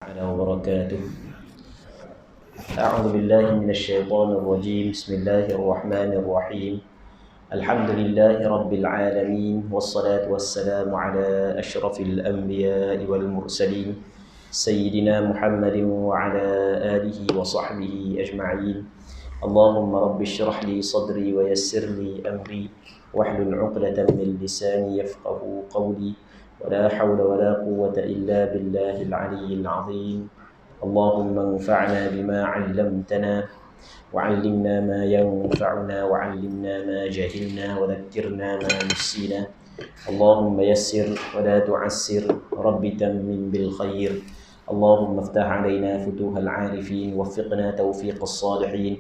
تعالى وبركاته. أعوذ بالله من الشيطان الرجيم. بسم الله الرحمن الرحيم. الحمد لله رب العالمين، والصلاة والسلام على أشرف الأنبياء والمرسلين سيدنا محمد وعلى آله وصحبه أجمعين. اللهم رب اشرح لي صدري ويسر لي أمري واحلل عقدة من لساني يفقه قولي، ولا حول ولا قوة إلا بالله العلي العظيم. اللهم انفعنا بما علمتنا وعلمنا ما ينفعنا وعلمنا ما جهلنا وذكرنا ما نسينا. اللهم يسر ولا تعسر، رب تمم بالخير. اللهم افتح علينا فتوح العارفين، وفقنا توفيق الصالحين.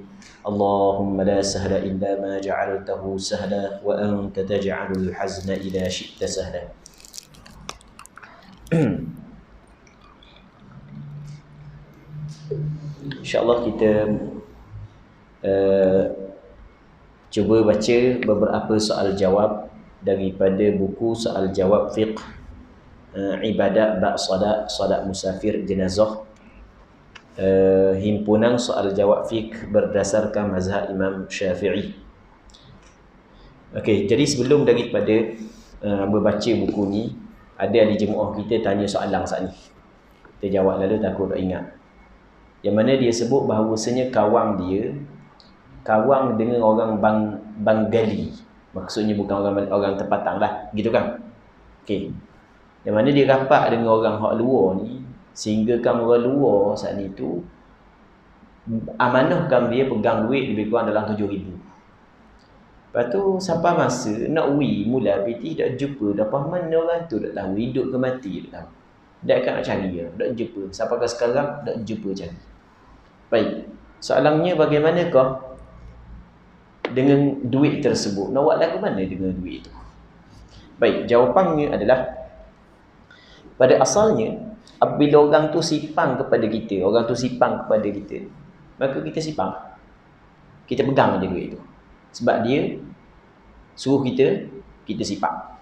اللهم لا سهل إلا ما جعلته سهلا، وأنت تجعل الحزن إذا شئت سهلا. InsyaAllah kita cuba baca beberapa soal jawab daripada buku soal jawab fiqh ibadat ba'd salat musafir jenazah, himpunan soal jawab fiqh berdasarkan mazhab Imam Syafi'i. Okey, jadi sebelum daripada membaca buku ni, ada ahli jemaah kita tanya soalan saat ni. Kita jawab lalu, takut tak ingat. Yang mana dia sebut bahawasanya kawang dia kawang dengan orang Bengali. Maksudnya bukan orang tempatang lah, gitu kan? Okey. Yang mana dia rapat dengan orang hak luar ni, sehingga kan orang luar saat ni tu amanahkan dia pegang duit lebih kurang dalam 7,000. Lepas tu sampai masa nak mula piti tak jumpa, dapat mana orang tu tak tahu hidup ke mati tak tahu. Dak kan nak cari dia, tak jumpa. Sampai ke sekarang tak jumpa cari. Baik. Soalannya, bagaimanakah dengan duit tersebut? Nak buat lagu mana dengan duit itu? Baik, jawapannya adalah, pada asalnya apabila orang tu sipang kepada kita, maka kita sipang. Kita pegang je duit itu. Sebab dia suruh kita sipang.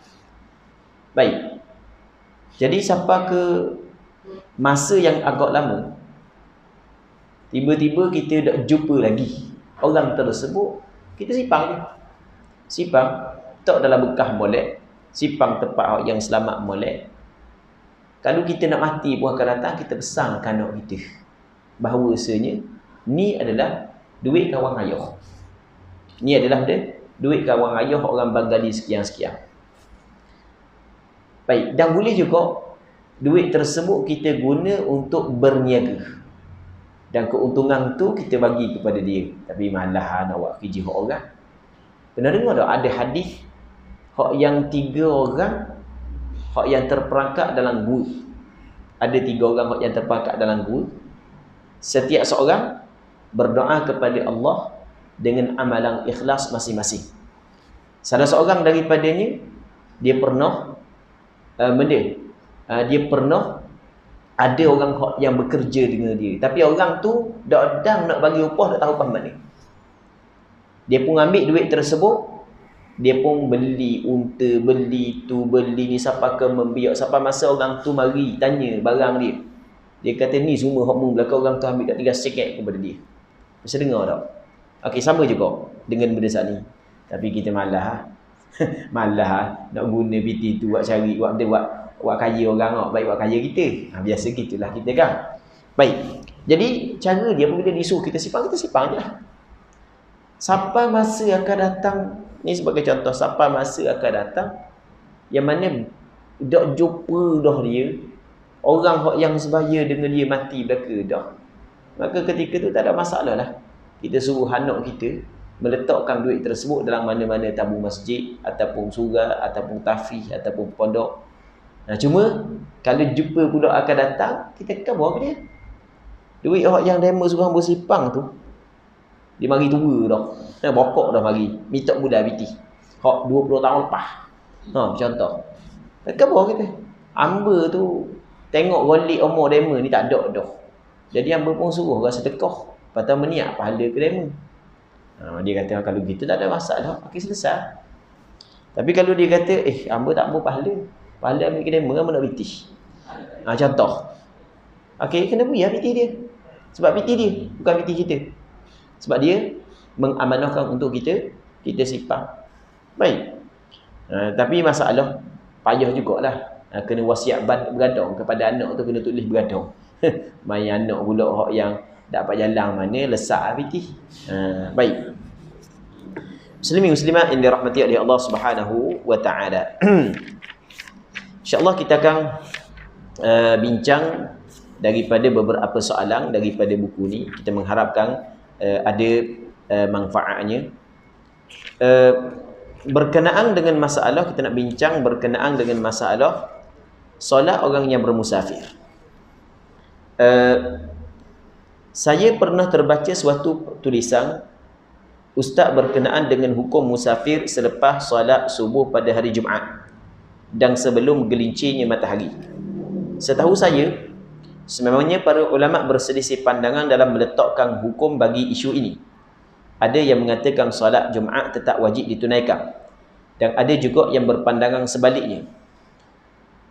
Baik. Jadi sampai ke masa yang agak lama, tiba-tiba kita tak jumpa lagi orang tersebut, kita sipang je. Sipang, tak dalam bekas molek, sipang tempat yang selamat molek. Kalau kita nak mati pun akan datang, kita pesan kanak kita bahawasanya ni adalah duit kawan ayah. Ni adalah duit kawan ayah orang Bengali sekian-sekian. Baik, dan boleh juga duit tersebut kita guna untuk berniaga. Dan keuntungan tu kita bagi kepada dia. Tapi malah nak buat kerja hak orang. Pernah dengar tak ada hadis hak yang 3 orang hak yang terperangkap dalam gua. Ada 3 orang hak yang terperangkap dalam gua. Setiap seorang berdoa kepada Allah dengan amalan ikhlas masing-masing. Salah seorang daripadanya, dia pernah dia pernah ada orang yang bekerja dengan dia, tapi orang tu dak nak bagi upah, tak tahu upah mana. Dia pun ambil duit tersebut, dia pun beli unta, beli tu, beli ni, sampai ke membiak, sampai masa orang tu mari tanya barang dia. Dia kata ni semua hak mu belakang orang tu ambil, tak tinggal sikit kepada dia. Masa dengar tak? Okey, sama juga dengan benda saat ni. Tapi kita malah nak guna PT tu buat cari, buat kaya orang, baik buat kaya kita. Biasa gitulah kita kan. Baik. Jadi cara dia apabila disuruh kita sipang je lah. Sampai masa akan datang, ni sebagai contoh, sampai masa akan datang yang mana dak jumpa dah dia, orang yang sebaya dengan dia mati belaka dah. Maka ketika tu tak ada masalah lah. Kita suruh anak kita meletakkan duit tersebut dalam mana-mana tabung masjid, ataupun surau, ataupun tafih, ataupun pondok. Nah, cuma kalau jumpa pula akan datang, kita akan bawa ke dia. Duit yang demo suruh hamba sipang tu, dia mari tua dah. Bokok dah mari. Minta muda biti. Hak 20 tahun lepas. Contoh. Akan bawa kita. Hamba tu tengok golik umur demo ni tak ada dah. Jadi hamba pun suruh orang sedekah. Patut meniak pahala ke demo. Dia kata kalau gitu tak ada masalah. Okey, selesai. Tapi kalau dia kata hamba tak mau pahala ambil kedai mana nak bitih. Contoh. Okey, kena beri piti dia. Sebab piti dia, bukan piti kita. Sebab dia mengamanahkan untuk kita simpan. Baik. Tapi masalah payah jugalah. Kena wasiat bergadang kepada anak tu, kena tulis bergadang. Main anak pula hak yang dapat jalan mana lesak piti. Baik. Muslimin muslimat yang dirahmati oleh Allah Subhanahu wa taala. Insya-Allah kita akan bincang daripada beberapa soalan daripada buku ni. Kita mengharapkan ada manfaatnya. Berkenaan dengan masalah, kita nak bincang berkenaan dengan masalah solat orang yang bermusafir. Saya pernah terbaca suatu tulisan ustaz berkenaan dengan hukum musafir selepas solat subuh pada hari Jumaat dan sebelum gelincirnya matahari. Setahu saya, sememangnya para ulama berselisih pandangan dalam meletakkan hukum bagi isu ini. Ada yang mengatakan solat Jumaat tetap wajib ditunaikan, dan ada juga yang berpandangan sebaliknya.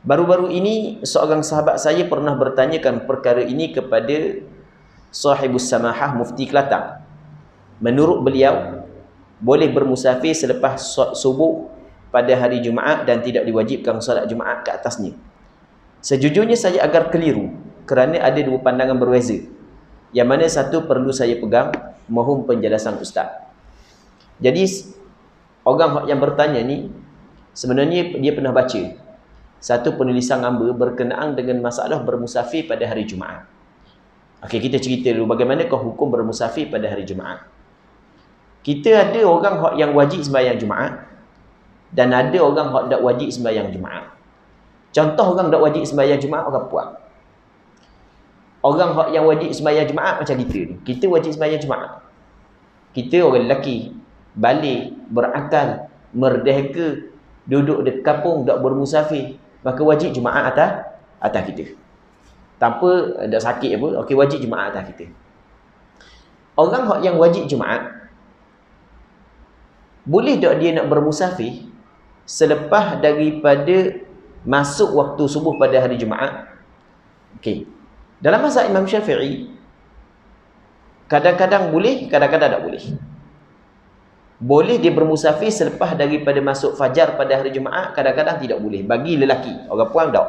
Baru-baru ini seorang sahabat saya pernah bertanyakan perkara ini kepada sahibus samahah Mufti Kelantan. Menurut beliau, boleh bermusafir selepas subuh pada hari Jumaat dan tidak diwajibkan solat Jumaat ke atasnya. Sejujurnya saya agak keliru kerana ada dua pandangan berbeza. Yang mana satu perlu saya pegang, mohon penjelasan ustaz. Jadi orang yang bertanya ni sebenarnya dia pernah baca satu penulisan hamba berkenaan dengan masalah bermusafir pada hari Jumaat. Okey, kita cerita dulu bagaimanakah hukum bermusafir pada hari Jumaat. Kita ada orang yang wajib sembahyang Jumaat dan ada orang yang tak wajib sembahyang Jumaat. Contoh orang tak wajib sembahyang Jumaat, orang Puan. Orang yang wajib sembahyang Jumaat macam kita ni. Kita wajib sembahyang Jumaat. Kita orang lelaki, balik, berakal, merdeka, duduk di kampung, tak bermusafir, maka wajib Jumaat atas kita. Tanpa ada sakit apa, okey, wajib Jumaat atas kita. Orang yang wajib Jumaat, boleh tak dia nak bermusafir selepas daripada masuk waktu subuh pada hari Jumaat? Okey. Dalam mazhab Imam Syafi'i, kadang-kadang boleh, kadang-kadang tak boleh. Boleh dia bermusafir selepas daripada masuk fajar pada hari Jumaat, kadang-kadang tidak boleh. Bagi lelaki, orang puan tak.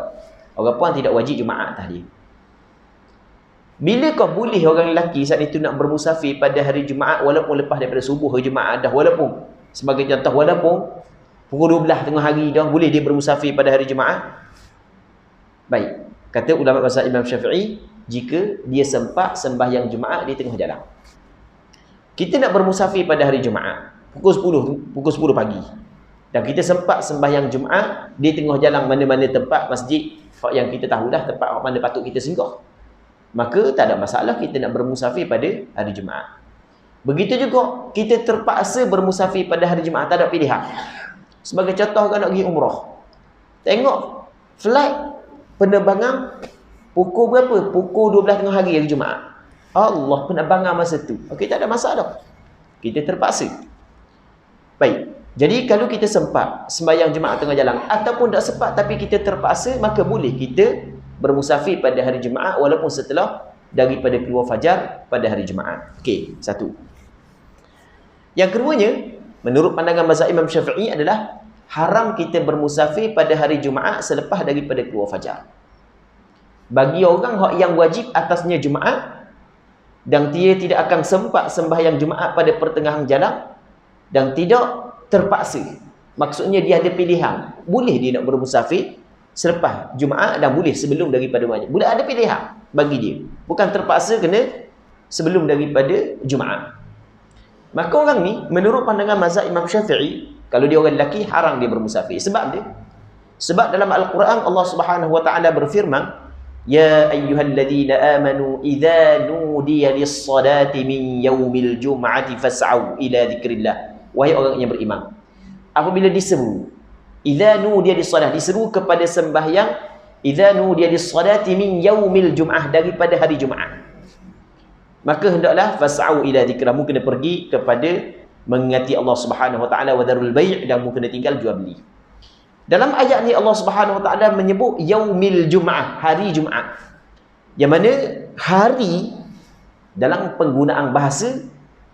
Orang puan tidak wajib Jumaat atas dia. Bila kau boleh orang lelaki saat itu nak bermusafir pada hari Jumaat walaupun lepas daripada subuh hari Jumaat dah, walaupun sebagai contoh, walaupun pukul 12 tengah hari dah, boleh dia bermusafir pada hari Jumaat? Baik, kata ulama mazhab Imam Syafi'i, jika dia sempat sembahyang Jumaat di tengah jalan. Kita nak bermusafir pada hari Jumaat pukul 10 pagi, dan kita sempat sembahyang Jumaat di tengah jalan mana-mana tempat masjid yang kita tahu dah tempat mana patut kita singgah, maka tak ada masalah kita nak bermusafir pada hari Jumaat. Begitu juga kita terpaksa bermusafir pada hari Jumaat, tak ada pilihan. Sebagai contoh, kalau nak pergi umrah, tengok flight penerbangan pukul berapa? Pukul 12 tengah hari Jumaat. Allah, penerbangan masa tu. Okey, tak ada masalah. Kita terpaksa. Baik. Jadi kalau kita sempat sembahyang Jumaat tengah jalan ataupun tak sempat tapi kita terpaksa, maka boleh kita bermusafir pada hari Jumaat walaupun setelah daripada keluar fajar pada hari Jumaat. Okey, satu. Yang keduanya, menurut pandangan mazhab Imam Syafi'i adalah haram kita bermusafir pada hari Jumaat selepas daripada keluar fajar. Bagi orang yang wajib atasnya Jumaat dan dia tidak akan sempat sembahyang Jumaat pada pertengahan jalan dan tidak terpaksa, maksudnya dia ada pilihan, boleh dia nak bermusafir selepas Jumaat dan boleh sebelum daripada wajib. Boleh, ada pilihan bagi dia, bukan terpaksa kena sebelum daripada Jumaat. Maka orang ni, menurut pandangan mazhab Imam Syafi'i, kalau dia orang lelaki, haram dia bermusafir. Sebab dalam Al-Quran Allah Subhanahu wa taala berfirman, ya ayyuhalladzina amanu idza nudiya lis-salati min yaumil jum'ati fas'au ila dzikrillah. Wahai orang yang beriman, apabila diseru, idza nudiya lis-salah, diseru kepada sembahyang, idza nudiya lis-salati min yaumil jum'ah, daripada hari Jumaat, maka hendaklah fas'au ila dzikrillah, mu kena pergi kepada mengingati Allah Subhanahu wa taala, wa darul bai', dan mu kena tinggal jual beli. Dalam ayat ni Allah Subhanahu wa taala menyebut yaumil jum'ah, hari Jumaat. Yang mana hari dalam penggunaan bahasa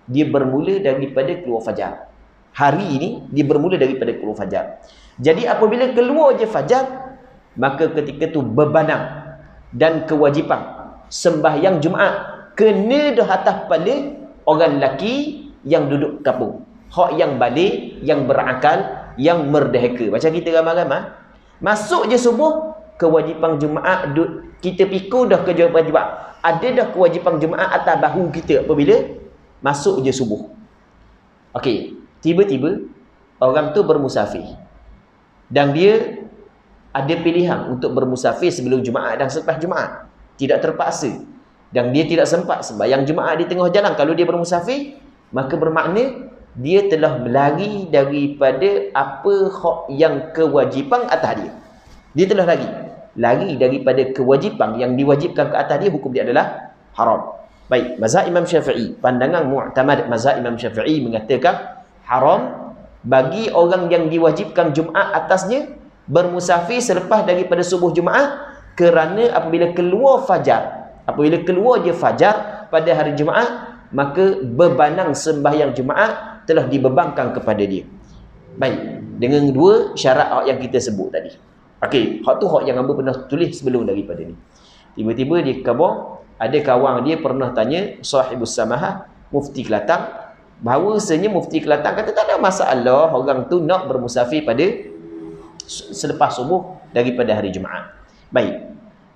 dia bermula daripada keluar fajar. Hari ini dia bermula daripada keluar fajar. Jadi apabila keluar je fajar, maka ketika tu bebanang dan kewajipan sembahyang Jumaat kena dah atas kepala orang lelaki yang duduk kampung. Hak yang balik, yang berakal, yang merdeka. Macam kita ramai-ramai, masuk je subuh, kewajipan Jumaat kita pikul dah kewajipan Jumaat. Ada dah kewajipan Jumaat atas bahu kita apabila masuk je subuh. Okey, tiba-tiba orang tu bermusafir. Dan dia ada pilihan untuk bermusafir sebelum Jumaat dan selepas Jumaat. Tidak terpaksa. Dan dia tidak sempat sembahyang Jumaat di tengah jalan. Kalau dia bermusafir, maka bermakna dia telah melari daripada apa hak yang kewajipan atas dia. Dia telah lari daripada kewajipan yang diwajibkan ke atas dia, hukum dia adalah haram. Baik, mazhab Imam Syafi'i, pandangan mu'tamad mazhab Imam Syafi'i mengatakan haram bagi orang yang diwajibkan Jumaat atasnya bermusafir selepas daripada subuh Jumaat, kerana apabila keluar je fajar pada hari Jumaat, maka bebanang sembahyang Jumaat telah dibebankan kepada dia. Baik, dengan dua syarat yang kita sebut tadi. Okey, hak tu hak yang hamba pernah tulis sebelum daripada ni. Tiba-tiba di khabar ada kawan dia pernah tanya sahibus samahah Mufti Kelantan, bahawasanya Mufti Kelantan kata tak ada masalah orang tu nak bermusafir pada selepas subuh daripada hari Jumaat. Baik.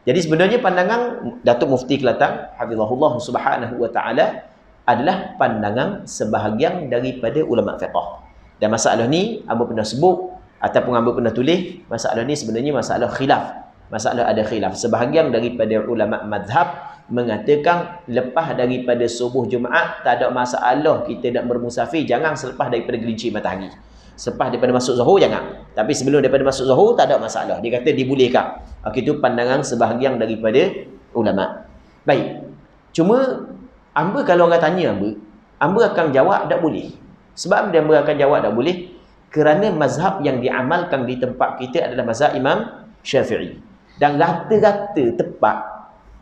Jadi sebenarnya pandangan Datuk Mufti Kelantan hafizahullah subhanahu wa taala adalah pandangan sebahagian daripada ulama fiqh. Dan masalah ni hamba pernah sebut ataupun hamba pernah tulis, masalah ni sebenarnya masalah khilaf. Masalah ada khilaf. Sebahagian daripada ulama mazhab mengatakan lepas daripada subuh Jumaat tak ada masalah kita nak bermusafir, jangan selepas daripada gelincir matahari. Selepas daripada masuk zuhur jangan. Tapi sebelum daripada masuk zuhur tak ada masalah. Dia kata dibolehkan. Okey, itu pandangan sebahagian daripada ulama. Baik. Cuma hamba kalau orang tanya hamba akan jawab tak boleh. Sebab hamba akan jawab tak boleh kerana mazhab yang diamalkan di tempat kita adalah mazhab Imam Syafi'i. Dan rata-rata tepat,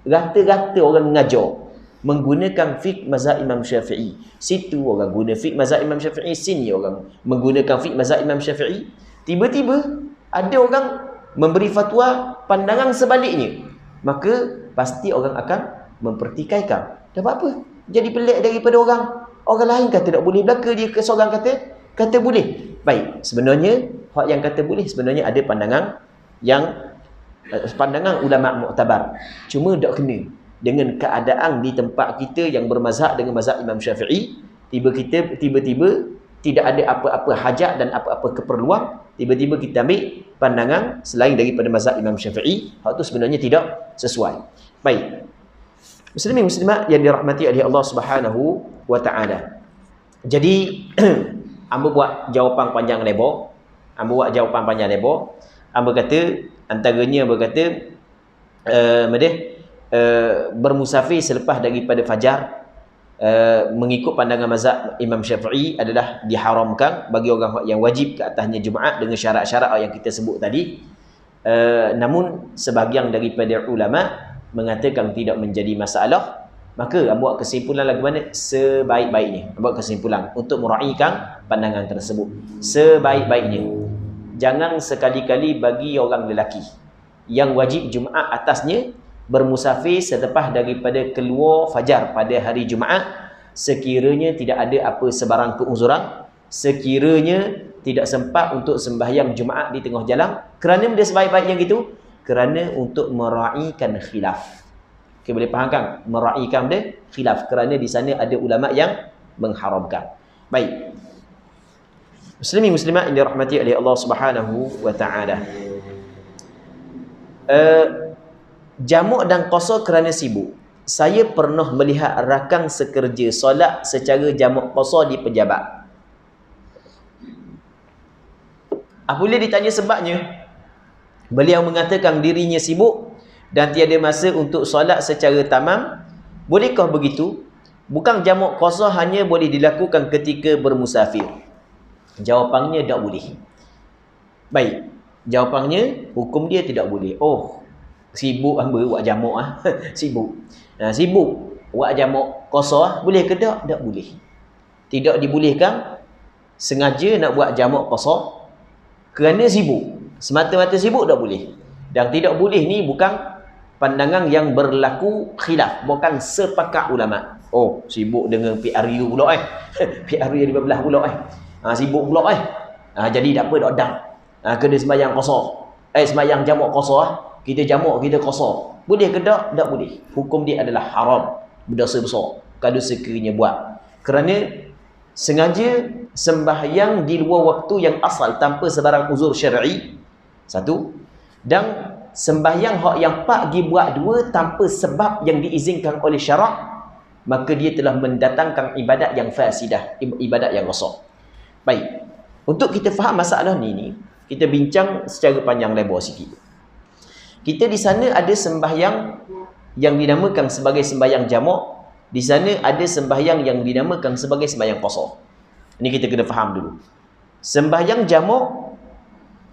rata-rata orang mengajar menggunakan fiqh mazhab Imam Syafi'i. Situ orang guna fiqh mazhab Imam Syafi'i, sini orang menggunakan fiqh mazhab Imam Syafi'i. Tiba-tiba ada orang memberi fatwa pandangan sebaliknya. Maka pasti orang akan mempertikaikan. Dah apa? Jadi pelik daripada orang. Orang lain kata tak boleh, belaka dia ke seorang kata boleh. Baik, sebenarnya hak yang kata boleh sebenarnya ada pandangan yang pandangan ulama muktabar. Cuma tak kena dengan keadaan di tempat kita yang bermazhab dengan mazhab Imam Syafi'i, tiba-tiba tidak ada apa-apa hajat dan apa-apa keperluan, tiba-tiba kita ambil pandangan selain daripada mazhab Imam Syafi'i, hak tu sebenarnya tidak sesuai. Baik. Muslimin muslimat yang dirahmati oleh Allah Subhanahu wa taala. Jadi hamba buat jawapan panjang lebar. Hamba kata antaranya bermusafir selepas daripada fajar mengikut pandangan mazhab Imam Syafi'i adalah diharamkan bagi orang yang wajib ke atasnya Jumaat dengan syarat-syarat yang kita sebut tadi. Namun sebahagian daripada ulama mengatakan tidak menjadi masalah. Maka buat kesimpulan lagu mana? Sebaik-baiknya buat kesimpulan untuk meraihkan pandangan tersebut. Sebaik-baiknya jangan sekali-kali bagi orang lelaki yang wajib Jumaat atasnya bermusafir selepas daripada keluar fajar pada hari Jumaat, sekiranya tidak ada apa sebarang keuzuran, sekiranya tidak sempat untuk sembahyang Jumaat di tengah jalan. Kerana dia sebaik-baiknya gitu? Kerana untuk meraihkan khilaf. Okay, boleh faham kan? Meraihkan dia khilaf. Kerana di sana ada ulama yang mengharamkan. Baik. Muslimin muslimat yang dirahmati oleh Allah Subhanahu wa taala. Jamak dan qasar kerana sibuk. Saya pernah melihat rakan sekerja solat secara jamak qasar di pejabat. Apabila ditanya sebabnya, beliau mengatakan dirinya sibuk dan tiada masa untuk solat secara tamam. Bolehkah begitu? Bukan jamak qasar hanya boleh dilakukan ketika bermusafir. Jawapannya tak boleh. Baik, jawapannya hukum dia tidak boleh. Oh, Sibuk hamba buat jamak sibuk. Sibuk buat jamak qasar boleh ke tak? Tak boleh. Tidak dibolehkan sengaja nak buat jamak qasar kerana sibuk. Semata-mata sibuk tak boleh. Dan tidak boleh ni bukan pandangan yang berlaku khilaf, bukan sepakat ulama. Oh, sibuk dengan PRU pula PRU yang 15 pula sibuk pula jadi tak apa, tak dam. Kena sembahyang qasar. Sembahyang jamak qasar. Kita jamak, kita qasar. Boleh ke tak? Tak boleh. Hukum dia adalah haram, berdosa besar kalau sekiranya buat. Kerana sengaja sembahyang di luar waktu yang asal tanpa sebarang uzur syar'i. Satu. Dan sembahyang hak yang pak dibuat dua tanpa sebab yang diizinkan oleh syarak, maka dia telah mendatangkan ibadat yang fasidah, ibadat yang rosak. Baik. Untuk kita faham masalah ni kita bincang secara panjang lebar sikit. Kita di sana ada sembahyang yang dinamakan sebagai sembahyang jamak, di sana ada sembahyang yang dinamakan sebagai sembahyang qasar. Ini kita kena faham dulu. Sembahyang jamak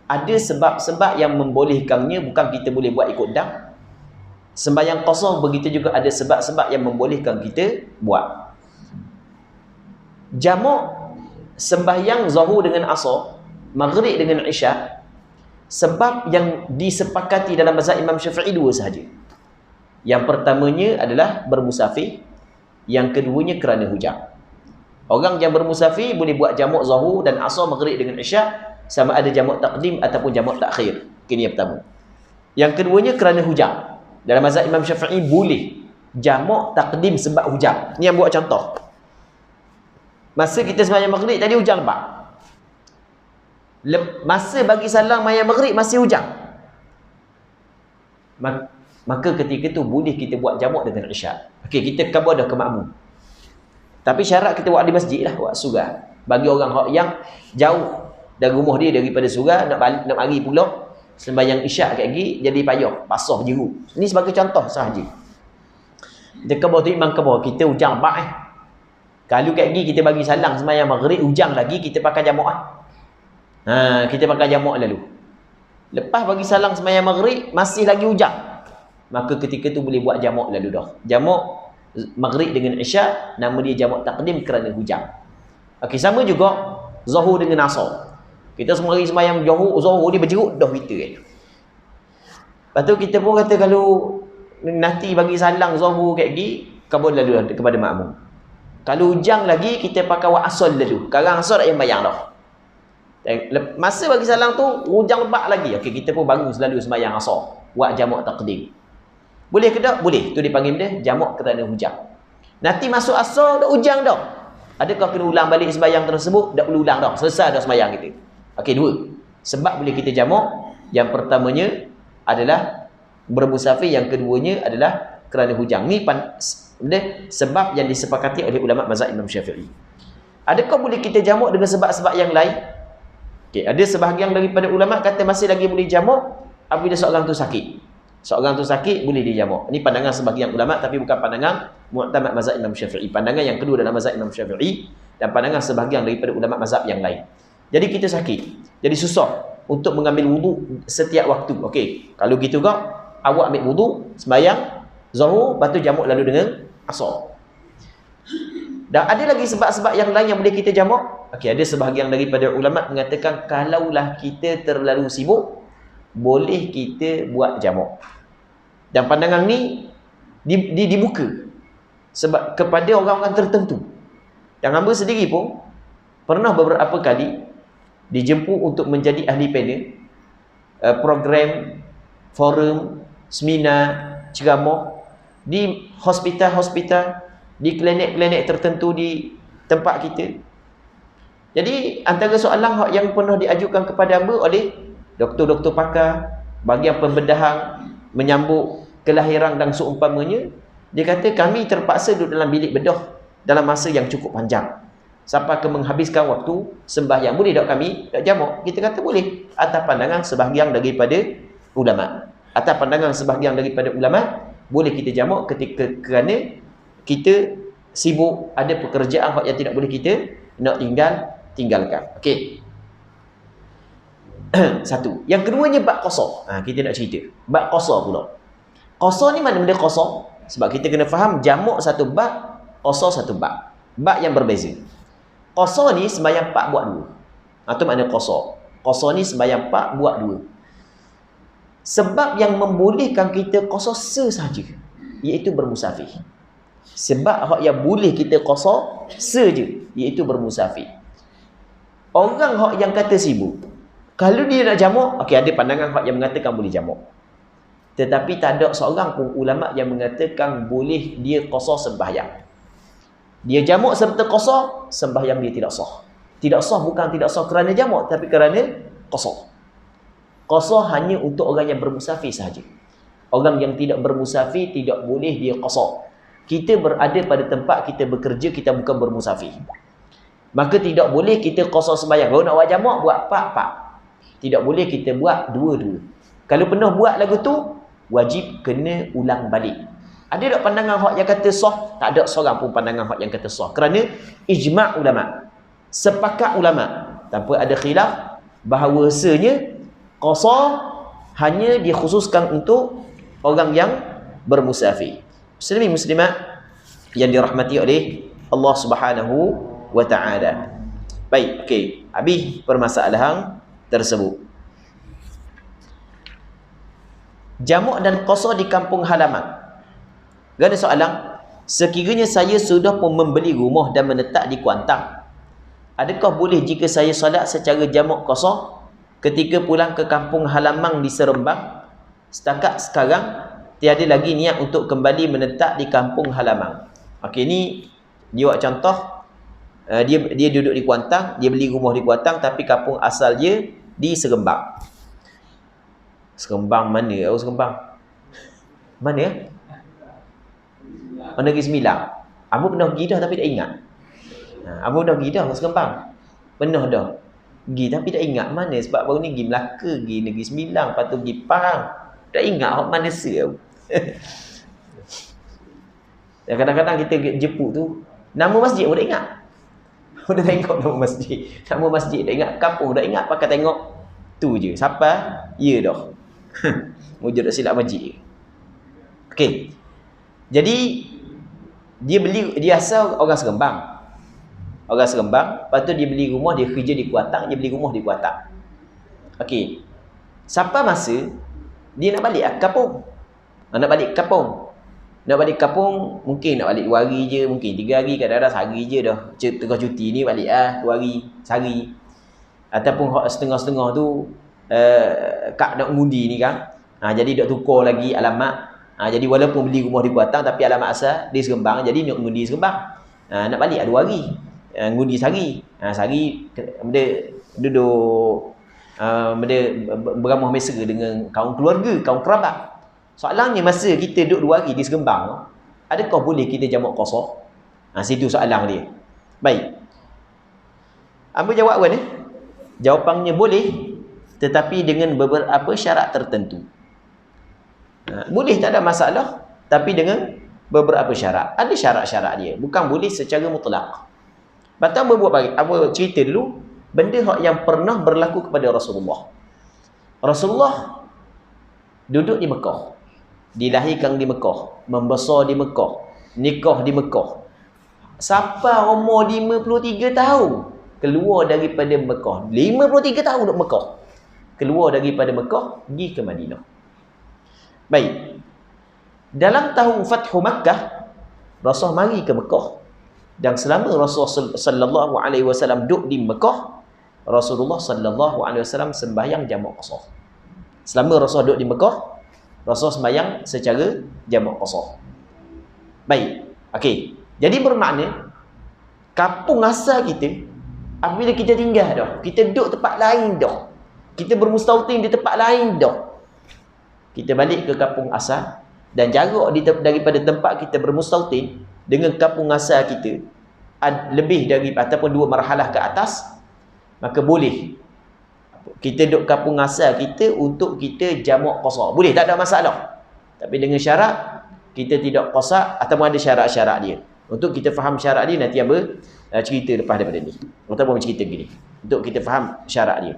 ada sebab-sebab yang membolehkannya, bukan kita boleh buat ikut dah. Sembahyang qasar begitu juga ada sebab-sebab yang membolehkan kita buat. Jamak sembahyang zuhur dengan asar, maghrib dengan isyak, sebab yang disepakati dalam mazhab Imam Syafi'i dua sahaja. Yang pertamanya adalah bermusafir, yang keduanya kerana hujan. Orang yang bermusafir boleh buat jamak zuhur dan asar, maghrib dengan isyak, sama ada jamak taqdim ataupun jamak takhir. Ini yang pertama. Yang keduanya kerana hujan. Dalam mazhab Imam Syafi'i boleh jamak taqdim sebab hujan. Ni yang buat contoh. Masa kita sembahyang maghrib tadi hujan lebat. Masa bagi salam mayang maghrib masih hujan. Maka ketika itu boleh kita buat jamak dengan isyak. Okey, kita khabar dah ke makmum. Tapi syarat kita buat di masjid lah, buat surah. Bagi orang yang jauh dari rumah dia daripada surah, nak mari pula sembahyang isyak kat lagi, jadi payah, basah jeru. Ini sebagai contoh sahaja. Kita khabar tu imam khabar, kita hujan lebat Kalau kat lagi kita bagi salam sembahyang maghrib, hujan lagi, kita pakai jamak kita pakai jamak lalu. Lepas bagi salam sembahyang maghrib masih lagi hujan, maka ketika tu boleh buat jamak lalu dah. Jamak maghrib dengan isyak, nama dia jamak taqdim kerana hujan. Okey, sama juga zuhur dengan asar. Kita semua hari sembahyang zuhur ni berjerut dah kita Lepas tu kita pun kata kalau nanti bagi salam zuhur kat lagi, kabul lalu kepada makmum. Kalau hujan lagi kita pakai wa asar lalu. Sekarang asar tak payah bayang dah. Masa bagi salam tu hujan lebat lagi. Okey, kita pun bangun selalu sembahyang asar, buat jamak taqdim. Boleh ke tak? Boleh. Tu dipanggil dia jamak kerana hujan. Nanti masuk asar dah hujan dah. Adakah kena ulang balik sembahyang tersebut? Tak perlu ulang dah. Selesai dah sembahyang kita. Okey, dua. Sebab boleh kita jamak. Yang pertamanya adalah bermusafir, yang keduanya adalah kerana hujan. Ni sebab yang disepakati oleh ulama mazhab Imam Syafi'i. Adakah boleh kita jamak dengan sebab-sebab yang lain? Okay, ada sebahagian daripada ulama kata masih lagi boleh jamak apabila seorang tu sakit. Seorang tu sakit boleh dijamak. Ini pandangan sebahagian ulama, tapi bukan pandangan mu'tamad mazhab Imam Syafi'i. Pandangan yang kedua dalam mazhab Imam Syafi'i dan pandangan sebahagian daripada ulama mazhab yang lain. Jadi kita sakit, jadi susah untuk mengambil wudu setiap waktu. Okey, kalau gitu kau awak ambil wudu sembahyang zuhur, lepas tu jamak lalu dengan asar. Dan ada lagi sebab-sebab yang lain yang boleh kita jamak. Okey, ada sebahagian daripada ulama mengatakan kalaulah kita terlalu sibuk, boleh kita buat jamak. Dan pandangan ni dibuka sebab kepada orang-orang tertentu. Yang hamba sendiri pun pernah beberapa kali dijemput untuk menjadi ahli panel, program, forum, seminar, ceramah di hospital-hospital, di klinik-klinik tertentu di tempat kita. Jadi antara soalan yang pernah diajukan kepada hamba oleh doktor-doktor pakar bahagian pembedahan menyambut kelahiran dan seumpamanya, dia kata kami terpaksa duduk dalam bilik bedah dalam masa yang cukup panjang sampai ke menghabiskan waktu sembahyang. Boleh tak kami tak jamak? Kita kata boleh, atas pandangan sebahagian daripada ulama. Atas pandangan sebahagian daripada ulama boleh kita jamak ketika kerana kita sibuk, ada pekerjaan yang tidak boleh kita nak tinggalkan. Okey. Satu. Yang keduanya bab qasar. Kita nak cerita bab qasar pula. Qasar ni mana benda qasar? Sebab kita kena faham jamak satu bab, qasar satu bab. Bab yang berbeza. Qasar ni sembahyang 4 buat 2. Itu makna qasar. Qasar ni sembahyang 4 buat 2. Sebab yang membolehkan kita qasar sahaja, iaitu bermusafir. Sebab yang boleh kita qasar saja, iaitu bermusafir. Orang yang kata sibuk, kalau dia nak jamak, okey, ada pandangan yang mengatakan boleh jamak. Tetapi tak ada seorang pun ulama yang mengatakan boleh dia qasar sembahyang. Dia jamak serta qasar, sembahyang dia tidak sah. Tidak sah bukan tidak sah kerana jamak, tapi kerana qasar. Qasar hanya untuk orang yang bermusafir sahaja. Orang yang tidak bermusafir tidak boleh dia qasar. Kita berada pada tempat kita bekerja, kita bukan bermusafir. Maka tidak boleh kita qasar sembahyang. Kalau nak buat jamak, buat 4-4. Tidak boleh kita buat 2-2. Kalau pernah buat lagu tu, wajib kena ulang balik. Ada tak pandangan hak yang kata sah? Tak ada seorang pun pandangan hak yang kata sah. Kerana ijma' ulama'. Sepakat ulama' tanpa ada khilaf bahawasanya qasar hanya dikhususkan untuk orang yang bermusafir. Muslimin muslimat yang dirahmati oleh Allah Subhanahu wa ta'ala. Baik, okey. Habis permasalahan tersebut. Jamak dan qasar di kampung halaman. Ada soalan, sekiranya saya sudah pun membeli rumah dan menetap di Kuantan, adakah boleh jika saya solat secara jamak qasar ketika pulang ke kampung halaman di Seremban? Setakat sekarang tiada lagi niat untuk kembali menetap di kampung halaman. Okey, ni dia buat contoh. Dia duduk di Kuantan, dia beli rumah di Kuantan, tapi kampung asal dia di Seremban. Seremban mana? Oh, Seremban mana ya? Negeri Sembilan. Abu pernah pergi dah tapi tak ingat. Abu dah pergi dah ke Seremban? Pernah dah pergi tapi tak ingat mana. Sebab baru ni pergi Melaka, pergi Negeri Sembilan, lepas tu pergi Pahang. Tak ingat mana se. Kadang-kadang kita jemput tu, nama masjid pun tak ingat. Dah tengok nama masjid. Nama masjid tak ingat, kampung tak ingat, pakai tengok tu je. Siapa? Ya dah. Mujur tak silap masjid. Okey. Jadi dia asal orang Seremban. Orang Seremban, lepas tu dia beli rumah, dia kerja di Kuantan, dia beli rumah di Kuantan. Okey. Sampai masa dia nak balik ke kampung. Nak balik ke kampung. Nak balik ke kampung, mungkin nak balik 2 hari je, mungkin 3 hari, kadang-kadang sehari je dah. Tengah cuti ni balik 2 hari, sehari. Ataupun setengah-setengah tu kak nak ngundi ni kan. Jadi nak tukar lagi alamat. Jadi walaupun beli rumah di Kuantan tapi alamat asal di Seremban, jadi nak ngundi Seremban. Nak balik 2 hari. Ngundi sehari. Sehari benda duduk beramah mesra dengan kaum keluarga, kaum kerabat. Soalannya masa kita duduk 2 hari di Seremban, adakah boleh kita jamak qasar? Situ soalan dia. Baik. Apa jawab ni? Jawapannya boleh, tetapi dengan beberapa syarat tertentu. Boleh, tak ada masalah, tapi dengan beberapa syarat. Ada syarat-syarat dia. Bukan boleh secara mutlak. Pertama apa cerita dulu, benda yang pernah berlaku kepada Rasulullah. Rasulullah duduk di Mekah. Dilahirkan di Mekah, membesar di Mekah, nikah di Mekah. Sampai umur 53 tahun keluar daripada Mekah. 53 tahun duduk Mekah. Keluar daripada Mekah, pergi ke Madinah. Baik. Dalam tahun Fathu Makkah, Rasul mari ke Mekah. Dan selama Rasul sallallahu alaihi wasallam duduk di Mekah, Rasulullah sallallahu alaihi wasallam sembahyang jamak qasar. Selama Rasul duduk di Mekah, Rasul sembahyang secara jamak qasar. Baik. Okey. Jadi bermakna kampung asal kita, apabila kita tinggal dah, kita duduk tempat lain dah, kita bermustautin di tempat lain dah, kita balik ke kampung asal, dan jarak daripada tempat kita bermustautin dengan kampung asal kita lebih dari ataupun 2 marhalah ke atas, maka boleh kita duduk kampung asal kita untuk kita jamak qasar. Boleh, tak ada masalah. Tapi dengan syarat kita tidak qasar, ataupun ada syarat-syarat dia. Untuk kita faham syarat dia, nanti apa cerita lepas daripada ni. Ataupun cerita gini. Untuk kita faham syarat dia.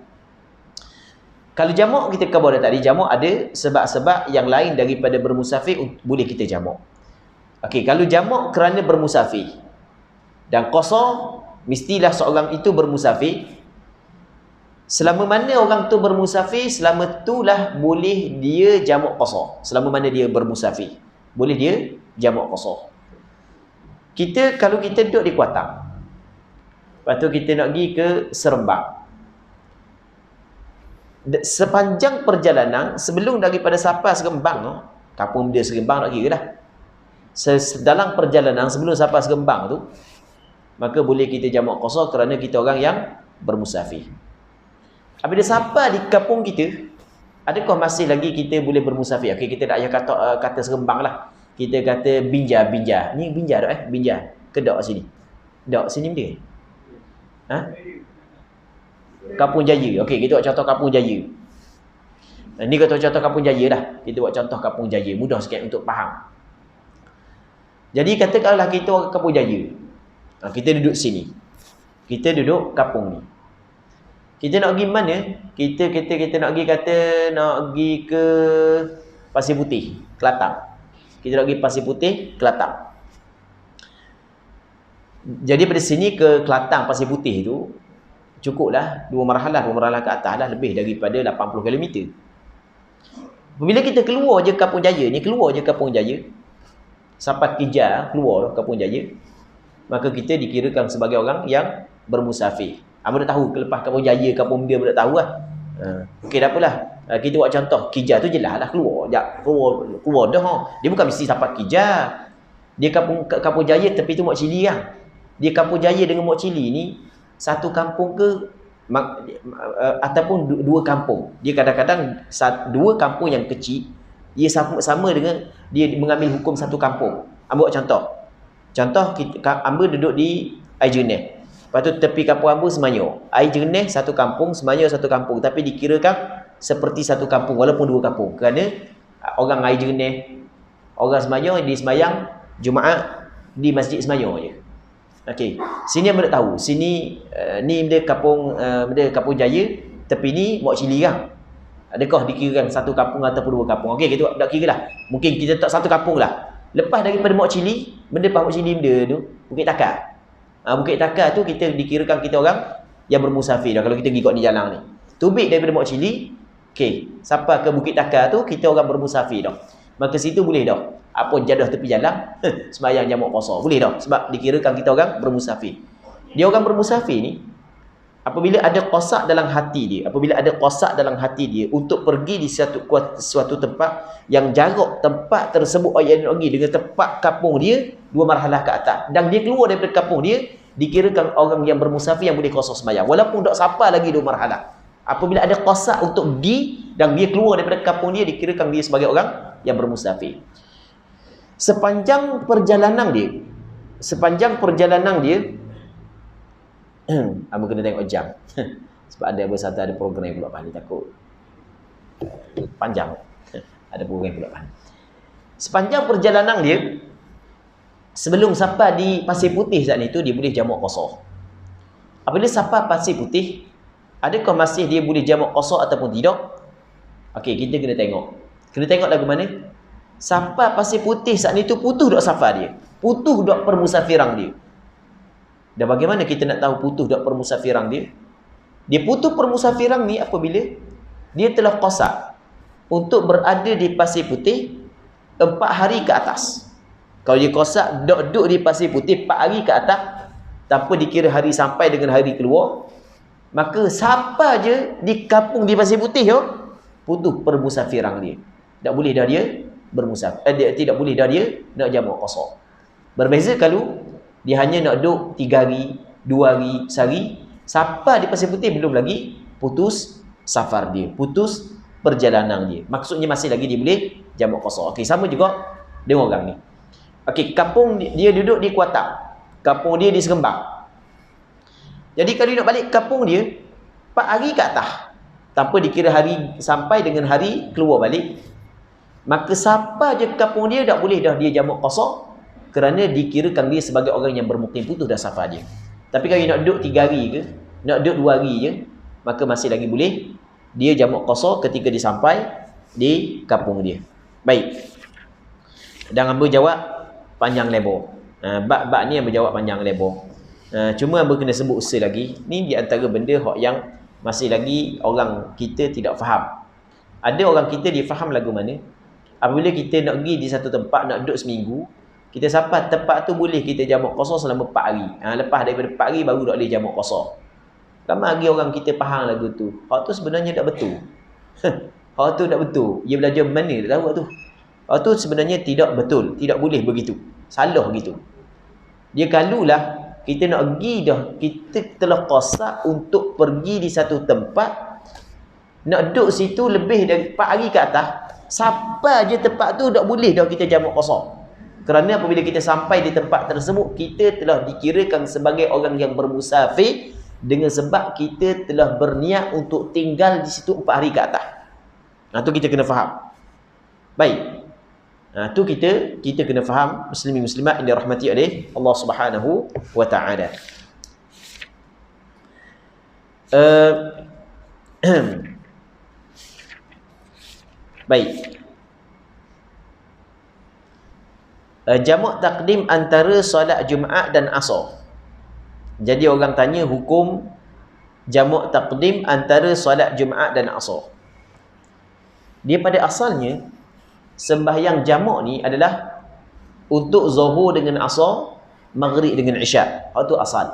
Kalau jamak kita khabar tadi, jamak ada sebab-sebab yang lain daripada bermusafir boleh kita jamak. Okey, kalau jamak kerana bermusafir dan qasar mestilah seorang itu bermusafir. Selama mana orang tu bermusafir, selama itulah boleh dia jamak qasar. Selama mana dia bermusafir, boleh dia jamak qasar. Kalau kita duduk di Kuantan, lepas tu kita nak pergi ke Seremban. Sepanjang perjalanan, sebelum daripada sampai Seremban, kampung dia Seremban nak kira dah. Dalam perjalanan sebelum sampai Seremban tu, maka boleh kita jamak qasar kerana kita orang yang bermusafir. Apabila sampai di kampung kita, adakah masih lagi kita boleh bermusafir? Okey, kita tak payah kata Seremban lah. Kita kata Binjai. Ni Binjai tak Binjai. Ke dak sini? Dak sini dia. Kampung Jaya. Okey, kita buat contoh Kampung Jaya. Ni kita contoh Kampung Jaya dah. Kita buat contoh Kampung Jaya. Mudah sikit untuk faham. Jadi katakanlah kita orang Kampung Jaya. Kita duduk sini. Kita duduk kampung ni. Kita nak pergi mana? Kita nak pergi ke Pasir Putih, Kelantan. Kita nak pergi Pasir Putih, Kelantan. Jadi dari sini ke Kelantan, Pasir Putih tu cukuplah dua marhalah ke atas dah, lebih daripada 80 km. Bila kita keluar je Kampung Jaya ni, sampai Kejar, keluar Kampung Jaya, maka kita dikirakan sebagai orang yang bermusafir. Anda dah tahu, lepas Kampung Jaya, Kampung dia dah tahu lah. Okey, tak apalah. Kita buat contoh, Kejar tu jelas lah keluar dah. Dia bukan mesti sampai Kejar. Dia Kampung Jaya tepi tu Mok Cili kan. Dia Kampung Jaya dengan Mok Cili ni satu kampung ke ataupun dua kampung. Dia kadang-kadang dua kampung yang kecil, dia sama dengan dia mengambil hukum satu kampung. Ambil buat contoh. Amba duduk di Aijerneh. Lepas tu tepi kampung Amba Semanyo. Aijerneh satu kampung, Semanyo satu kampung, tapi dikirakan seperti satu kampung walaupun dua kampung. Kerana orang Aijerneh, orang Semanyo di sembahyang Jumaat di Masjid Semanyo je. Okey, sini Amba tak tahu. Sini ni dia kampung Jaya, tepi ni Mok Cili kan. Adakah dikirakan satu kampung ataupun dua kampung? Okey, kita tak kira lah. Mungkin kita tak satu kampung lah. Lepas daripada Mok Cili, Mok Cili tu Bukit Takar. Bukit Takar tu kita dikirakan kita orang yang bermusafir dah kalau kita pergi kat ni jalan ni. Tubik daripada Mok Cili, okey, sampai ke Bukit Takar tu kita orang bermusafir dah. Maka situ boleh dah. Apa jadah tepi jalan, sembahyang jamak qasar. Boleh dah sebab dikirakan kita orang bermusafir. Dia orang bermusafir ni apabila ada qasak dalam hati dia, untuk pergi di suatu tempat yang jarak tempat tersebut ayat pergi dengan tempat kampung dia dua marhalah ke atas, dan dia keluar daripada kampung dia, dikirakan orang yang bermusafir yang boleh qasar sembahyang walaupun tak sampai lagi dua marhalah. Apabila ada qasak untuk pergi dan dia keluar daripada kampung dia, dikirakan dia sebagai orang yang bermusafir. Sepanjang perjalanan dia Amba kena tengok jam. Sebab ada satu program pula Pak ni, takut panjang. Ada program pula Pak. Sepanjang perjalanan dia, sebelum sampai di Pasir Putih saat itu, dia boleh jamak qasar. Apabila sampai Pasir Putih, adakah masih dia boleh jamak qasar ataupun tidak? Okey, kita kena tengok. Kena tengok lagu mana? Sampai Pasir Putih saat itu putus dak safar dia. Putus dak permusafiran dia. Dan bagaimana kita nak tahu putus dak permusafiran dia? Dia putus permusafiran ni apabila dia telah qasak untuk berada di Pasir Putih 4 hari ke atas. Kalau dia qasak duduk di Pasir Putih 4 hari ke atas tanpa dikira hari sampai dengan hari keluar, maka siapa je di kampung di Pasir Putih putus permusafiran dia. Tak boleh dah dia bermusafir. Tidak boleh dah dia nak jamak qasar. Berbeza kalau dia hanya nak duduk 3 hari, 2 hari, sehari, sampai di Pasir Putih belum lagi putus safar dia, putus perjalanan dia. Maksudnya masih lagi dia boleh jamak qasar. Okey, sama juga dengan orang ni. Okey, kampung dia duduk di Kuantan. Kampung dia di Seremban. Jadi kalau dia nak balik kampung dia 4 hari ke atas, tanpa dikira hari sampai dengan hari keluar balik, maka siapa je kampung dia tak boleh dah dia jamak qasar, kerana dikirakan dia sebagai orang yang bermukim, putus dah safar dia. Tapi kalau nak duduk 3 hari ke, nak duduk 2 hari je, maka masih lagi boleh dia jamak qasar ketika dia sampai di kampung dia. Baik. Dan hamba jawab panjang lebar. Bab ni yang berjawab panjang lebar. Cuma hamba kena sebut usaha lagi. Ni di antara benda yang masih lagi orang kita tidak faham. Ada orang kita dia faham lagu mana. Apabila kita nak pergi di satu tempat, nak duduk seminggu, kita sampai tempat tu boleh kita jamak qasar selama 4 hari. Lepas daripada 4 hari baru tak boleh jamak qasar. Ramai lagi orang kita faham lagu tu. Hak tu sebenarnya tak betul. Hak tu tak betul. Dia belajar mana tak tahu hak tu. Hak tu sebenarnya tidak betul. Tidak boleh begitu. Salah gitu. Dia kalulah kita nak pergi dah, kita telah qasar untuk pergi di satu tempat, nak duduk situ lebih dari 4 hari ke atas, sampai je tempat tu tak boleh dah kita jamak qasar. Kerana apabila kita sampai di tempat tersebut, kita telah dikirakan sebagai orang yang bermusafir dengan sebab kita telah berniat untuk tinggal di situ 4 hari ke atas. Tu kita kena faham. Baik. Tu kita kena faham, muslimin muslimat yang dirahmati oleh Allah Subhanahu wa taala. Baik. Jamak takdim antara solat Jumaat dan Asar. Jadi orang tanya hukum jamak takdim antara solat Jumaat dan Asar. Dia pada asalnya sembahyang jamak ni adalah untuk Zuhur dengan Asar, Maghrib dengan Isyak. Itu asal.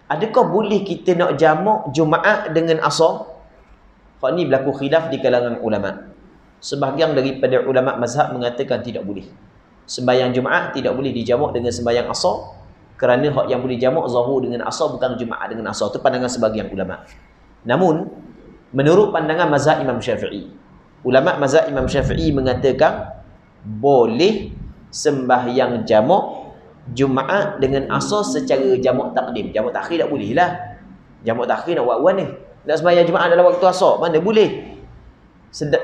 Adakah boleh kita nak jamak Jumaat dengan Asar? Hak ni berlaku khilaf di kalangan ulama. Sebahagian daripada ulama mazhab mengatakan tidak boleh. Sembahyang Jumaat tidak boleh dijamak dengan sembahyang Asar, kerana hak yang boleh jamak Zuhur dengan Asar, bukan Jumaat dengan Asar. Itu pandangan sebahagian ulama. Namun menurut pandangan mazhab Imam Syafi'i, ulama mazhab Imam Syafi'i mengatakan boleh sembahyang jamak Jumaat dengan Asar secara jamak takdim. Jamak takhir tak boleh lah. Jamak takhir nak buat apa ni? Nak sembahyang Jumaat dalam waktu Asar, mana boleh?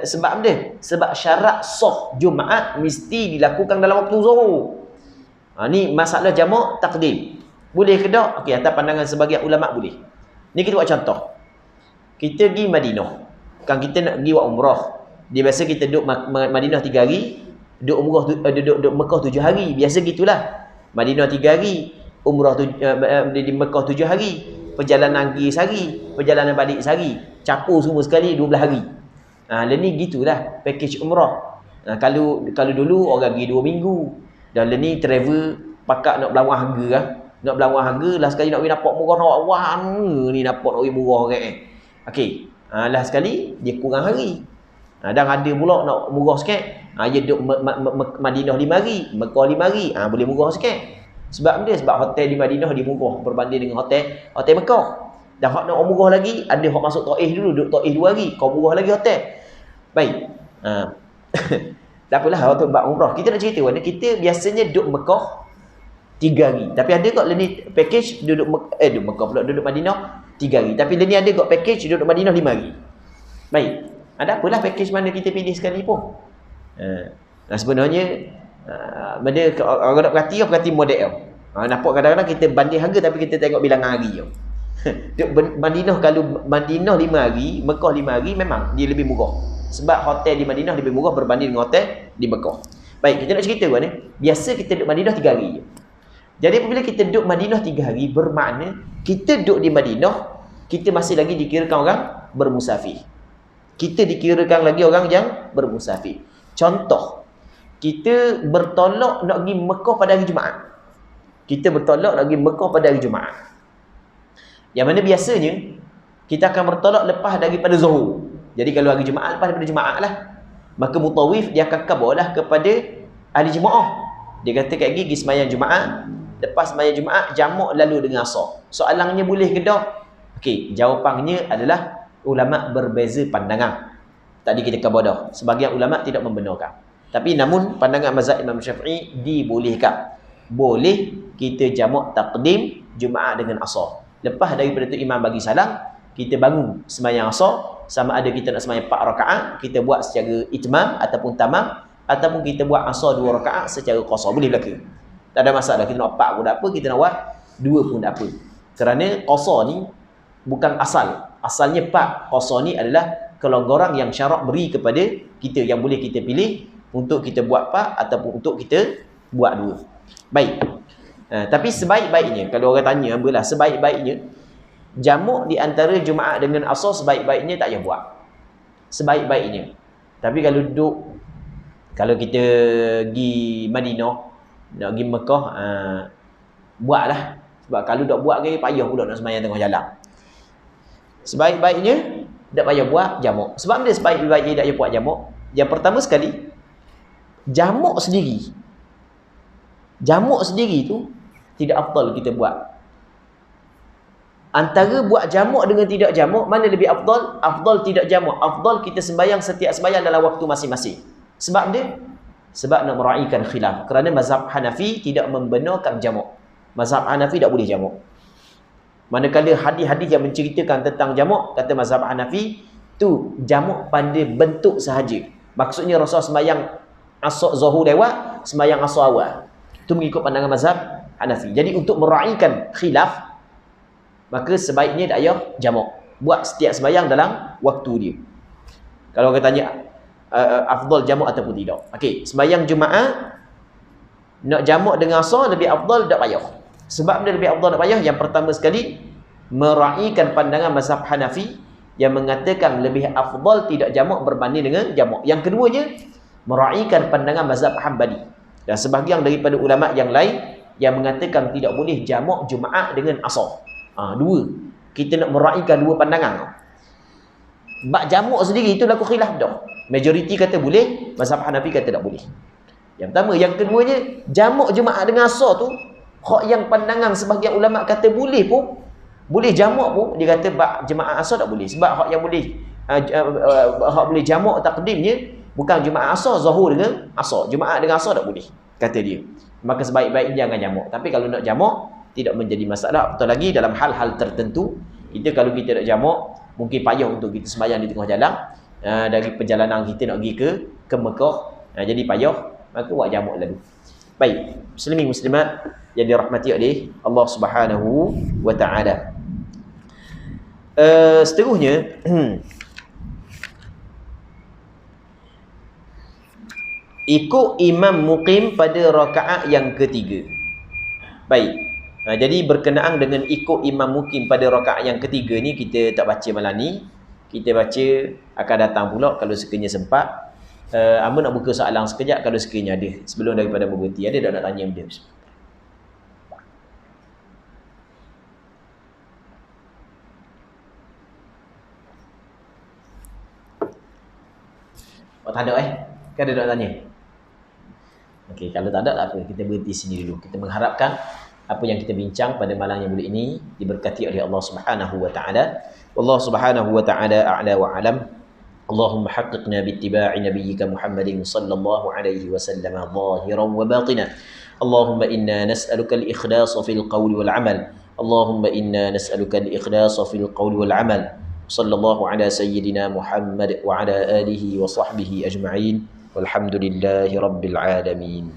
Sebab dia, sebab syarat sah Jumaat mesti dilakukan dalam waktu Zuhur. Ni masalah jamak takdim. Boleh ke tak? Okey, atas pandangan sebagian ulama boleh. Ni kita buat contoh. Kita pergi Madinah. Kan kita nak pergi buat umrah. Dia biasa kita duduk Madinah 3 hari, duduk umrah duduk Mekah 7 hari. Biasa gitulah. Madinah 3 hari, umrah di Mekah 7 hari, perjalanan pergi sehari, perjalanan balik sehari. Capur semua sekali 12 hari. Ni gitulah package umrah. Kalau dulu orang pergi 2 minggu. Dan ni travel pakak nak belawang harga lah. Nak belawang harga lah sekali nak pergi nampak murah nak wah ni nampak nak pergi murah kan. Okey. Lah sekali dia kurang hari. Dan ada pula nak murah sikit. Dia duduk Madinah 5 hari, Mekah 5 hari. Boleh murah sikit. Sebab dia sebab hotel di Madinah dia murah berbanding dengan hotel Mekah. Dan hak nak murah lagi, ada hak masuk Taif dulu, duduk Taif 2 hari, kau murah lagi hotel. Baik. Tak apalah waktu buat umrah. Kita nak cerita mana kita biasanya duduk Mekah 3 hari. Tapi ada kat ni package duduk Mekah pula, duduk Madinah 3 hari. Tapi ni ada kat package duduk Madinah 5 hari. Baik. Ada apalah package mana kita pilih sekali pun. Sebenarnya benda orang nak perhati model. Nampak kadang-kadang kita banding harga tapi kita tengok bilangan hari je. Madinah, kalau Madinah 5 hari, Mekah 5 hari, memang dia lebih murah. Sebab hotel di Madinah lebih murah berbanding dengan hotel di Mekah. Baik, kita nak cerita ni. Biasa kita duduk Madinah 3 hari je. Jadi apabila kita duduk Madinah 3 hari, bermakna kita duduk di Madinah, kita masih lagi dikirakan orang bermusafir. Kita dikirakan lagi orang yang bermusafir. Contoh, kita bertolak nak pergi Mekah pada hari Jumaat. Kita bertolak nak pergi Mekah pada hari Jumaat. Yang mana biasanya kita akan bertolak lepas daripada Zuhur. Jadi kalau hari Jumaat, lepas daripada Jumaat lah, maka mutawif dia akan kabarlah kepada ahli jemaah. Dia kata kat gigi sembahyang Jumaat, lepas sembahyang Jumaat jamak lalu dengan Asar. Soalannya boleh ke tak? Okey, jawapannya adalah ulama berbeza pandangan. Tadi kita kabar dah. Sebahagian ulama tidak membenarkan. Tapi namun pandangan mazhab Imam Syafi'i dibolehkan. Boleh kita jamak takdim Jumaat dengan Asar. Lepas daripada tu imam bagi salam, kita bangun sembahyang Asar, sama ada kita nak sembahyang 4 rakaat, kita buat secara itmam ataupun tamam, ataupun kita buat Asar 2 rakaat secara qasar. Boleh berlaku. Tak ada masalah. Kita nak 4 pun tak apa, kita nak buat 2 pun tak apa. Kerana qasar ni bukan asal. Asalnya 4 qasar ni adalah kelonggaran yang syarak beri kepada kita, yang boleh kita pilih untuk kita buat 4 ataupun untuk kita buat 2. Baik. Tapi sebaik-baiknya, kalau orang tanya apalah sebaik-baiknya, jamak di antara Jumaat dengan Asar sebaik-baiknya tak payah buat. Sebaik-baiknya. Tapi kalau kita pergi Madinah, nak pergi Mekah, buatlah. Sebab kalau tak buat ke payah pula nak sembahyang tengah jalan. Sebaik-baiknya tak payah buat jamak. Sebab dia sebaik-baiknya tak payah buat jamak. Yang pertama sekali, jamak sendiri tu tidak afdal kita buat. Antara buat jamak dengan tidak jamak, mana lebih afdal? Afdal tidak jamak. Afdal kita sembahyang setiap sembahyang dalam waktu masing-masing. Sebab nak meraihkan khilaf. Kerana mazhab Hanafi tidak membenarkan jamak. Mazhab Hanafi tak boleh jamak. Manakala hadis-hadis yang menceritakan tentang jamak, kata mazhab Hanafi, tu jamak pada bentuk sahaja. Maksudnya Rasul sembahyang asar zuhur lewat, sembahyang asar awal. Itu mengikut pandangan mazhab Hanafi. Jadi untuk meraihkan khilaf, maka sebaiknya tak payah jamak. Buat setiap sembahyang dalam waktu dia. Kalau orang tanya afdal jamak ataupun tidak. Okey, sembahyang Jumaat nak jamak dengan asar lebih afdal tak payah. Sebab dia lebih afdal tak payah, yang pertama sekali meraihkan pandangan mazhab Hanafi yang mengatakan lebih afdal tidak jamak berbanding dengan jamak. Yang keduanya meraihkan pandangan mazhab Hanbali dan sebahagian daripada ulama yang lain yang mengatakan tidak boleh jamak Jumaat dengan asar. Dua. Kita nak meraihkan dua pandangan. Bab jamak sendiri itu laku khilaf dah. Majoriti kata boleh, mazhab Hanafi kata tak boleh. Yang pertama, yang keduanya jamak Jumaat dengan asar tu, hak yang pandangan sebahagian ulama kata boleh pun, boleh jamak pun, dia kata bab jemaah asar tak boleh. Sebab hak yang boleh hak boleh jamak takdimnya bukan Jumaat asar, zuhur dengan asar. Jumaat dengan asar tak boleh, kata dia. Maka sebaik-baiknya jangan jamak. Tapi kalau nak jamak tidak menjadi masalah. Betul lagi dalam hal-hal tertentu, kalau kita nak jamak, mungkin payah untuk kita sembahyang di tengah jalan. Dari perjalanan kita nak pergi ke Mekah, jadi payah, maka buat jamak lalu. Baik, muslimin muslimat yang dirahmati oleh Allah Subhanahu wa taala. Seterusnya ikut imam muqim pada rakaat yang ketiga. Baik. Jadi berkenaan dengan ikut imam muqim pada rakaat yang ketiga ni, kita tak baca malam ni. Kita baca akan datang pula kalau sekiranya sempat. Amba nak buka soalan sekejap kalau sekiranya ada, sebelum daripada berhenti. Ada tak nak tanya benda? Tak ada Kan ada nak tanya? Okey, kalau tak ada tak apa, kita berhenti sini dulu. Kita mengharapkan apa yang kita bincang pada malam yang mulia ini diberkati oleh Allah Subhanahu wa taala. Wallahu Subhanahu wa taala a'la wa alam. Allahumma haqqiqna bittiba'i nabiyyika Muhammadin sallallahu alaihi wasallam zahiran wa batinan. Allahumma inna nas'aluka al-ikhlasa fil qawli wal 'amal. Allahumma inna nas'aluka al-ikhlasa fil qawli wal 'amal. Sallallahu ala sayyidina Muhammad wa ala alihi wa sahbihi ajma'in. Walhamdulillahi rabbil alamin.